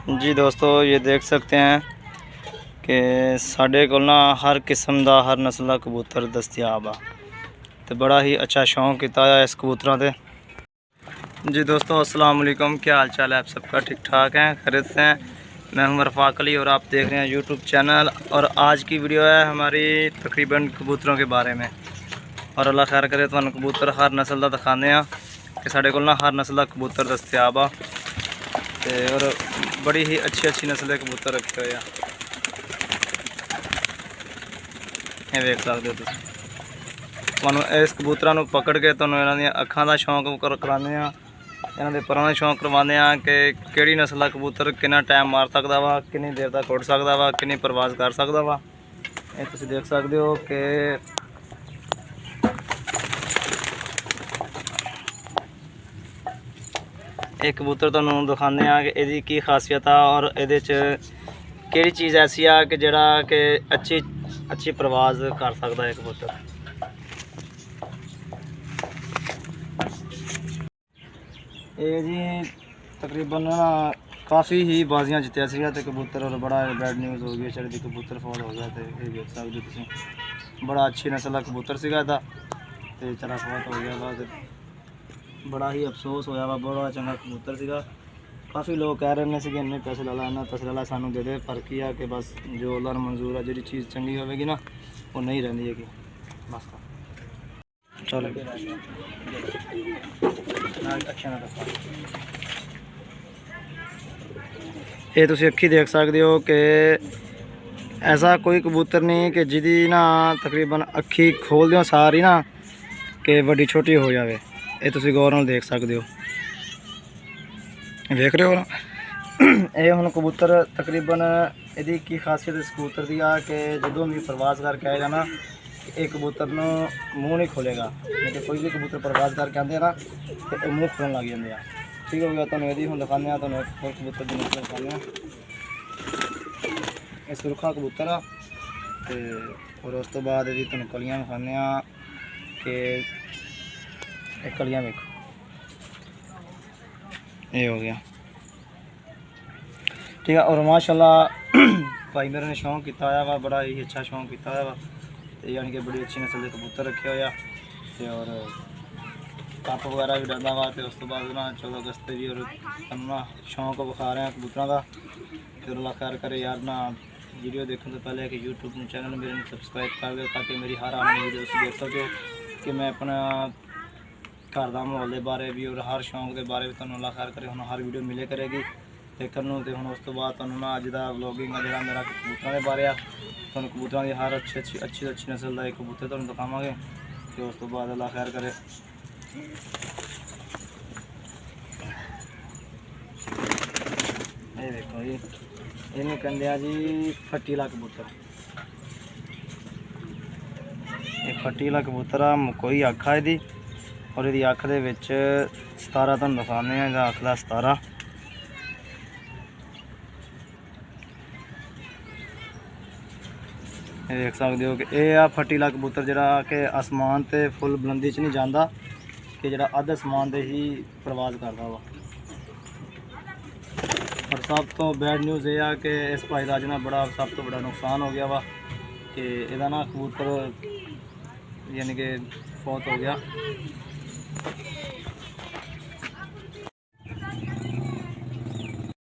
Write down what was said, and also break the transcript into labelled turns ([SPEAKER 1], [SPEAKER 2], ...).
[SPEAKER 1] जी दोस्तों, ये देख सकते हैं कि साढ़े को ना हर किस्म का हर नस्ल का कबूतर दस्तियाब आ तो बड़ा ही अच्छा शौक किया है इस कबूतरों से। जी दोस्तों, अस्सलाम वालेकुम, क्या हाल चाल है? आप सबका ठीक ठाक हैं, खैरियत से हैं? मैं हूं रफ़ाक अली और आप देख रहे हैं यूट्यूब चैनल। और आज की वीडियो है हमारी तकरीबन कबूतरों के बारे में। और अल्लाह खैर करे तो कबूतर हर नस्ल का दिखाने कि साढ़े को ना हर नस्ल का कबूतर दस्तियाब आ और बड़ी ही अच्छी नस्ल के कबूतर रखे हुए हैं। देख सकते हो तुम इस कबूतर को पकड़ के तुम इन्हों अखां का शौक कराने, इन्हों के परों का शौक करवाने कि किहड़ी नस्ल का कबूतर कितना टाइम मार सकता वा, कितनी देर तक उड़ सकता वा, कितनी परवाज कर सकता वा। ये तुम देख सकते हो कि एक कबूतर तुहानूं दिखाने कि इसकी की खासियत आ और ये किहड़ी चीज़ ऐसी आ कि जिहड़ा कि अच्छी परवाज कर सकता है कबूतर। ये जी तकरीबन काफ़ी ही बाजियां जितया सीगा ते कबूतर और बड़ा बैड न्यूज़ हो गया, चढ़ी कबूतर फॉल हो गया। तो ये देख सकते हो तुसीं, बड़ा अच्छी नस्ल का कबूतर सीगा इहदा ते चला फौत हो गया वा। बड़ा ही अफसोस होया वा, बड़ा चंगा कबूतर सीगा। काफ़ी लोग कह रहे हैं इन्ने पैसे ला ला, इन्ना पैसे ला ला, सानू दे दे। पर की है कि बस जो अल्लाह ने मंजूर है, जी चीज़ चंगी होगी ना वो नहीं रही है कि बस। चलो ये तुम अखी देख सकते हो कि ऐसा कोई कबूतर नहीं कि जिदी ना तकरीबन अखी खोल दो सारी ना कि वड्डी छोटी हो जाए। ये तुम गौर नाल देख सकते हो, देख रहे हो ना। ये हुण कबूतर तकरीबन यदी की खासियत इस कबूतर की आ कि जो भी परवाज करके आएगा ना, एक कबूतर न मूँह नहीं खोलेगा। नहीं कोई भी कबूतर परवाज करके आते हैं ना तो मूँह खोलने लग जाते हैं। ठीक हो गया, तुम यदि हम दिखाने तुम एक और कबूतर की नस्ल दिखाने। ये सुरखा कबूतर आ और उस तो बाद यदि तुम कलियां दिखाने कि एक कलियां वेखो, ये हो गया। ठीक है, और माशाल्लाह भाई मेरे ने शौक किया हुआ वा, बड़ा ही अच्छा शौक किया हुआ वा। यानी कि बड़ी अच्छी नस्ल के कबूतर रखे हुए हैं और कप वगैरह भी डरदा वा। तो उस तो बाद ना 14 अगस्त भी और तुम ना शौक विखा रहे हैं कबूतरों का। फिर अल्लाह खैर करे यार ना, वीडियो देखने से पहले कि यूट्यूब चैनल मेरे ने सब्सक्राइब कर दो ताकि मेरी हर आने वाली वीडियो देख सको कि मैं अपना घर का माहौल के बारे भी और हर शौक के बारे में तुहानूं अल्लाह खैर करे हम हर वीडियो मिले करेगी देखने को। तो हम उस तो बाद तुहानूं ना अज का व्लॉगिंग है जो मेरा कबूतरों के बारे तुहानूं कबूतरों की हर अच्छी नस्ल का एक कबूतर तुहानूं दिखावांगे। तो उस तो बाद अल्लाह खैर करे। ये देखो जी, इन्हें कहते जी फटीला कबूतर। ये फटीला कबूतर आ, कोई अख है यदी और यदि अख दे विच 17 तुहानूं दिखाने हैं, अख का 17। देख सकते हो कि यह आ फटीला कबूतर जिहड़ा कि आसमान ते फुल बुलंदी च नहीं जाता, कि जिहड़ा अध आसमान से ही परवाज करता वा। और सब तो बैड न्यूज़ ये आ कि इस भाई का अज ना बड़ा सब तो बड़ा नुकसान हो गया वा कि इहदा ना कबूतर यानी कि फौत हो गया।